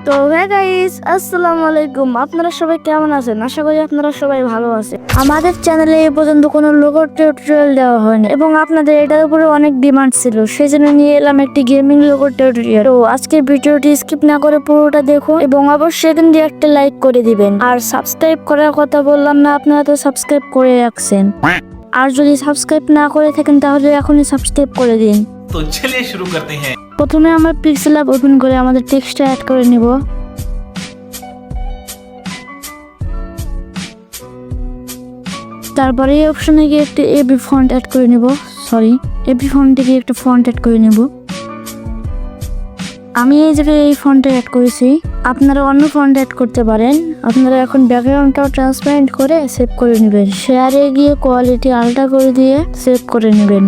তো হ্যাঁ গাইস, আসসালামু আলাইকুম। আপনারা সবাই কেমন আছেন? আশা করি আপনারা সবাই ভালো আছেন। আমাদের চ্যানেলে এই পর্যন্ত কোনো লোগো টিউটোরিয়াল দেওয়া হয়নি এবং আপনাদের এটার উপরে অনেক ডিমান্ড ছিল, সেজন্য নিয়ে এলাম একটি গেমিং লোগো টিউটোরিয়াল। তো আজকের ভিডিওটি স্কিপ না করে পুরোটা দেখুন এবং অবশ্যই কিন্তু একটা লাইক করে দিবেন। আর সাবস্ক্রাইব করার কথা বললাম না, আপনারা তো সাবস্ক্রাইব করে রাখছেন। আর যদি সাবস্ক্রাইব না করে থাকেন তাহলে এখনই সাবস্ক্রাইব করে দিন। তো চলিए শুরু করতে हैं। প্রথমে আমরা পিক্সেলab ওপেন করে আমাদের টেক্সটটা অ্যাড করে নিব। তারপরে এই অপশনে গিয়ে একটা এবি ফন্ট অ্যাড করে নিব। এবি ফন্টে গিয়ে একটা ফন্ট অ্যাড করে নিব। আমি এই জায়গায় এই ফন্টটা অ্যাড করেছি, আপনারা অন্য ফন্ট অ্যাড করতে পারেন। আপনারা এখন ব্যাকগ্রাউন্ডটাও ট্রান্সপারেন্ট করে সেভ করে নেবেন। শেয়ারে গিয়ে কোয়ালিটি আলট্রা করে দিয়ে সেভ করে নেবেন।